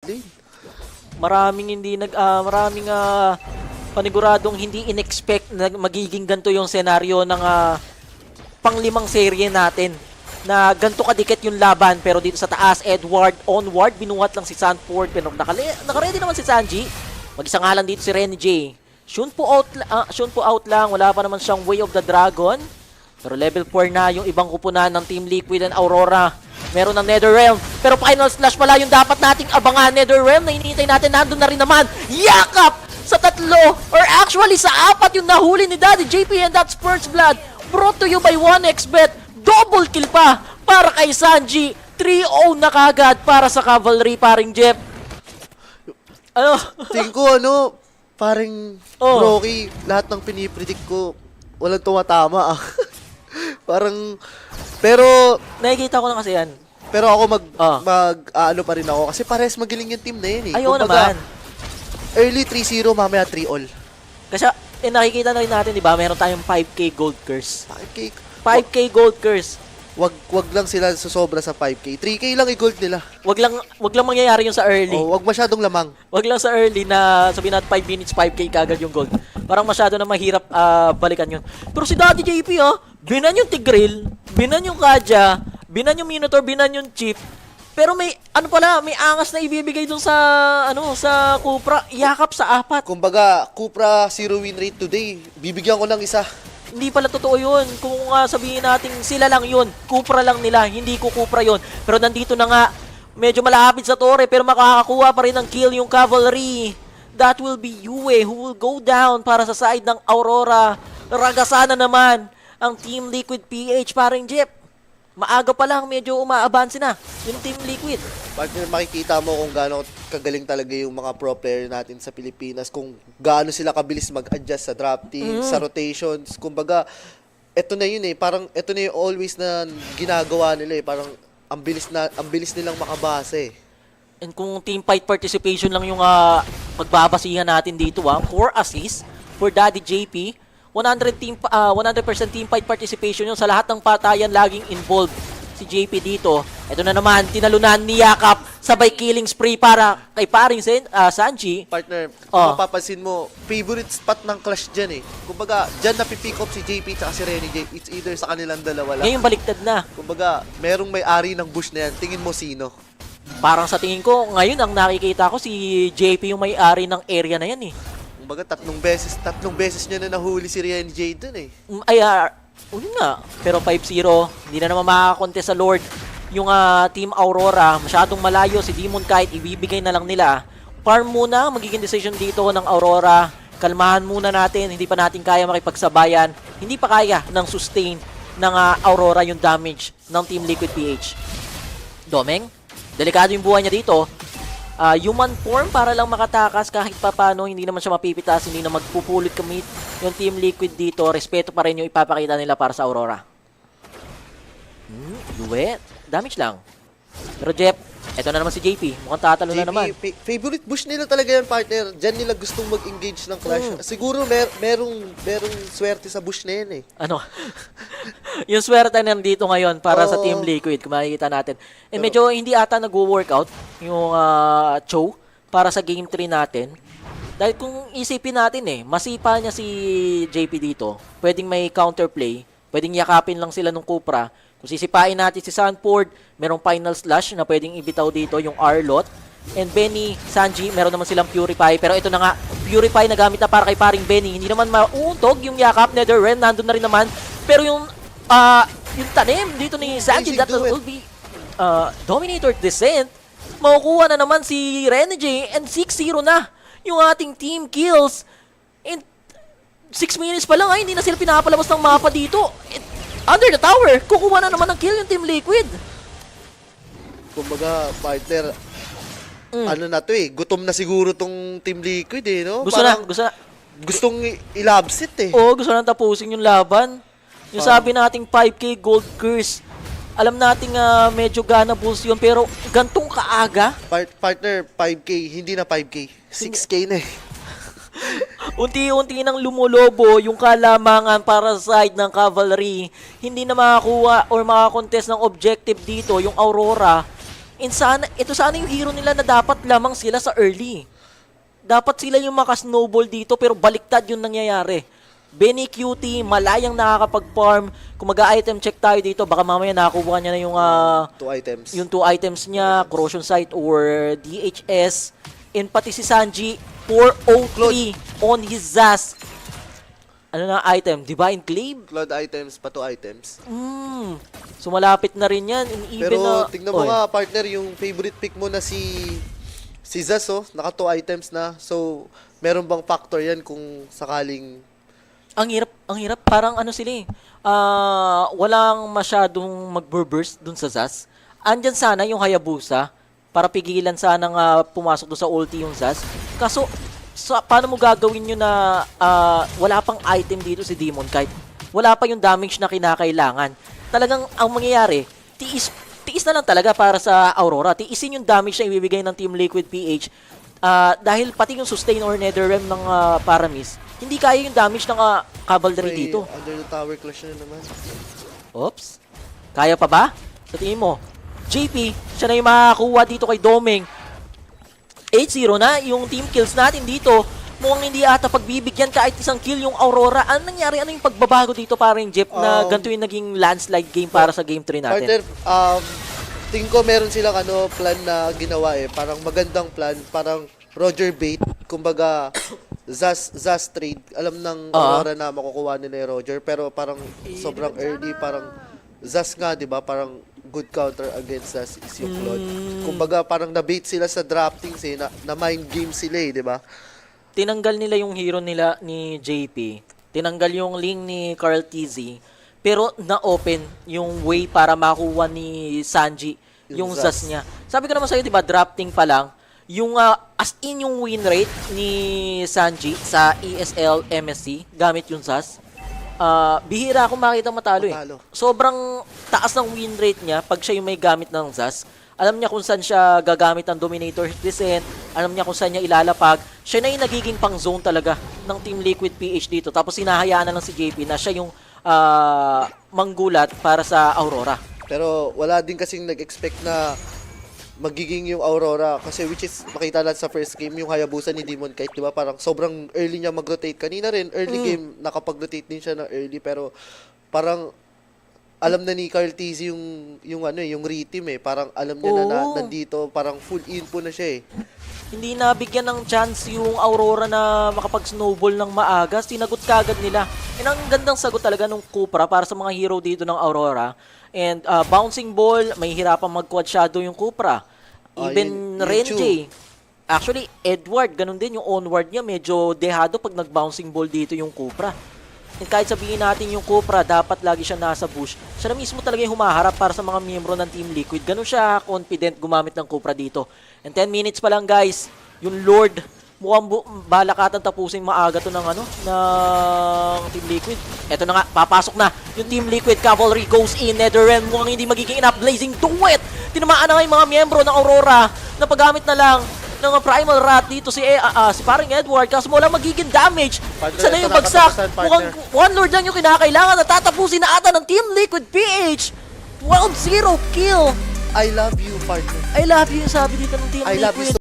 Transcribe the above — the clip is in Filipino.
lane. Maraming paniguradong hindi in-expect na magiging ganito yung senaryo ng pang-limang serye natin. Na ganito kadikit yung laban, pero dito sa taas, Edward onward, binuhat lang si Sanford, pero naka-ready naman si Sanji. Mag-isa nga lang dito si Renny J. Shun po out lang, wala pa naman siyang Way of the Dragon. Pero level 4 na yung ibang kupunan ng Team Liquid and Aurora. Meron ng Netherrealm, pero Final Slash pala yung dapat nating abangan. Netherrealm na hinihintay natin, nandun na rin naman. Yakap sa tatlo, or actually sa apat yung nahuli ni Daddy JP, and that's First Blood. Brought to you by 1xBet. Double kill pa para kay Sanji. 3-0 na kagad para sa Cavalry, paring Jeff. Ano? Tingin ko, parang Rocky, lahat ng pinipredict ko, walang tumatama. Parang, pero Nakikita ko na kasi yan. pero ako ano pa rin ako kasi pares magaling yung team na yun eh. Ayaw Kumbaga, naman. Early 3-0, mamaya 3-all. Kasi nakikita na rin natin, di ba? Meron tayong 5K gold curse. 5K. 5K gold curse. Wag lang sila susobra sa 5K. 3K lang i-gold nila. Wag lang mangyayari yung sa early. Oh, wag masyadong lamang. Wag lang sa early na sabihin natin 5 minutes, 5K kagad yung gold. Parang masyado na mahirap balikan yun. Pero si Daddy JP, binan yung Tigreal, binan yung Kaja, binan yung Minotaur, binan yung Chip. Pero may angas na ibibigay dun sa sa Cupra, yakap sa apat. Kumbaga, Cupra 0 win rate today. Bibigyan ko ng isa. Hindi pala totoo yun. Kung sabihin natin sila lang yun, Cupra lang nila, hindi ko Cupra yun. Pero nandito na nga, medyo malapit sa Torre, pero makakakuha pa rin ng kill yung Cavalry. That will be Yue who will go down para sa side ng Aurora. Ragasana naman ang Team Liquid PH, paring Jeff. Maaga pa lang, medyo umaabansi na yung Team Liquid. Partner, makikita mo kung gaano kagaling talaga yung mga pro player natin sa Pilipinas, kung gaano sila kabilis mag-adjust sa draft team, sa rotations. Kumbaga, eto na yun eh, parang eto na yung always na ginagawa nila eh, parang ang bilis nilang makabase. And kung team fight participation lang yung pagbabasihan natin dito, 4 assists for Daddy JP. 100% team fight participation yun, sa lahat ng patayan laging involved si JP dito. Ito na naman, tinalunan ni Yakap, sabay killing spree para kay paring Sanji. Partner, kung mapapansin mo, favorite spot ng Clash dyan eh. Kumbaga, dyan napipick up si JP at si Renny J. It's either sa kanilang dalawa lang. Ngayon baliktad na. Kumbaga, merong may-ari ng bush na yan. Tingin mo sino? Parang sa tingin ko, ngayon ang nakikita ko si JP yung may-ari ng area na yan eh. Kumbaga, tatlong beses niya na nahuli si Renny J dun eh. Yun nga. Pero 5-0, hindi na naman makakakontest sa Lord yung Team Aurora. Masyadong malayo si Demon Kite, ibibigay na lang nila. Farm muna, magiging decision dito ng Aurora. Kalmahan muna natin, hindi pa natin kaya makipagsabayan. Hindi pa kaya ng sustain ng Aurora yung damage ng Team Liquid PH. Domeng, delikado yung buhay niya dito. Human form para lang makatakas kahit papano, hindi naman siya mapipitas, hindi na magpupulit kamit yung Team Liquid dito. Respeto pa rin yung ipapakita nila para sa Aurora. Duet. Damage lang. Pero Jeff, eto na naman si JP. Mukhang tatalo na naman. Favorite bush nila talaga yan, partner. Diyan nila gustong mag-engage ng Clash. Siguro merong swerte sa bush na yan eh. Ano? Yung swerte nandito ngayon para sa Team Liquid, kung makikita natin. Medyo hindi ata nag-workout yung Cho para sa game 3 natin. Dahil kung isipin natin masipa niya si JP dito, pwedeng may counterplay, pwedeng yakapin lang sila ng Cupra. Kung sisipain natin si Sanford, merong Final Slash na pwedeng ibitaw dito yung Arlot. And Benny, Sanji, meron naman silang Purify. Pero ito na nga, Purify na gamit na para kay paring Benny. Hindi naman mauuntog yung yakap, Netherrealm, nandun na rin naman. Pero yung tanim dito ni Sanji, that will be Dominator Descent. Makukuha na naman si Renny J, and 6-0 na yung ating team kills. And 6 minutes pa lang, hindi na sila pinapalabas ng mapa dito. Under the tower, kukuha na naman ng kill yung Team Liquid. Kumbaga, partner, ano na to gutom na siguro tong Team Liquid no? Gusto na. Gustong ilabsit Oo, gusto na tapusin yung laban. Yung sabi nating 5K gold curse, alam nating medyo gana boost yun, pero gantong kaaga. Partner, 5K, hindi na 5K, 6K na Unti-unti nang lumulobo yung kalamangan para sa side ng Cavalry. Hindi na makakuha or makakontest ng objective dito yung Aurora. And ito sana yung hero nila na dapat lamang sila sa early. Dapat sila yung maka-snowball dito pero baliktad yung nangyayari. Benny Cutie, malayang nakakapag-farm. Kung mag-item check tayo dito, baka mamaya nakakuha niya na yung 2 items. yung 2 items niya, Corrosion Sight or DHS. And pati si Sanji, 403 on his Zaz. Ano na item? Divine Clave? Cloud items pa 2 items. So malapit na rin yan. And even Pero tingnan mo nga partner, yung favorite pick mo na si Zaz, oh, naka 2 items na. So meron bang factor yan kung sakaling ang hirap. Parang ano sila eh. Walang masyadong mag-burst dun sa Zaz. Andyan sana yung Hayabusa para pigilan sana nga pumasok doon sa ulti yung Zaz. Kaso, paano mo gagawin yun na wala pang item dito si Demon Kite? Wala pa yung damage na kinakailangan. Talagang ang mangyayari, tiis na lang talaga para sa Aurora. Tiisin yung damage na ibibigay ng Team Liquid PH dahil pati yung sustain or netherrealm ng Paramis, hindi kaya yung damage ng cavalry may dito. under the tower clash na naman? Oops. Kaya pa ba? Sa tingin mo? JP, siya na yung makakuha dito kay Doming. 8-0 na yung team kills natin dito. Mukhang hindi ata pagbibigyan kahit isang kill yung Aurora. Ano nangyari? Ano yung pagbabago dito para yung Jeff na ganito yung naging landslide game para sa game 3 natin? Partner, tingin ko meron silang plan na ginawa eh. Parang magandang plan. Parang Roger bait. Kumbaga, Zaz trade. Alam ng Aurora na makukuha nila yung Roger. Pero parang sobrang early. Parang Zaz nga, di ba? Parang good counter against Zaz is yung Claude. Kumbaga, parang na-bait sila sa draftings eh. Na mind game sila eh, di ba? Tinanggal nila yung hero nila ni JP. Tinanggal yung link ni Carl TZ. Pero na-open yung way para makuha ni Sanji yung Zaz niya. Sabi ko naman sa'yo, di ba, drafting pa lang, yung as in yung win rate ni Sanji sa ESL MSC gamit yung Zaz, bihira akong makita matalo eh. Sobrang taas ng win rate niya pag siya yung may gamit ng Zaz. Alam niya kung saan siya gagamit ng Dominator Descent, alam niya kung saan niya ilalapag. Siya na yung nagiging pang zone talaga ng Team Liquid PH dito. Tapos hinahayaan na lang si JP na siya yung manggulat para sa Aurora. Pero wala din kasing nag-expect na magiging yung Aurora kasi which is makita natin sa first game yung Hayabusa ni Demon Kite, di ba? Parang sobrang early niya mag-rotate. Kanina rin early game nakapag-rotate din siya na early pero parang alam na ni Carl TZ yung reteam eh. Parang alam niya na nandito, parang full info na siya eh. Hindi nabigyan ng chance yung Aurora na makapag-snowball ng maaga. Sinagot kagad nila. And ang gandang sagot talaga ng Cupra para sa mga hero dito ng Aurora. And bouncing ball, may hirapang mag-quad shadow yung Cupra. Even Renji. Actually, Edward, ganun din yung onward niya. Medyo dehado pag nag-bouncing ball dito yung Cupra. And kahit sabihin natin yung Cupra, dapat lagi siya nasa bush. Siya na mismo talaga yung humaharap para sa mga miyembro ng Team Liquid. Ganun siya confident gumamit ng Cupra dito. And 10 minutes pa lang guys, yung Lord, mukhang balakatan tapusin maaga to ng Team Liquid. Eto na nga, papasok na yung Team Liquid. Cavalry goes in, Netherrealm mukhang hindi magiging enough. Blazing Duet! Tinamaan na nga yung mga miyembro ng Aurora na paggamit na lang ng Primal Rat dito si paring Edward kaso wala magiging damage. Sana yung bagsak. Mukhang one lord lang yung kinakailangan na tatapusin na ata ng Team Liquid PH. 12-0 kill. I love you, partner. I love you sabi dito ng Team I love you Liquid. so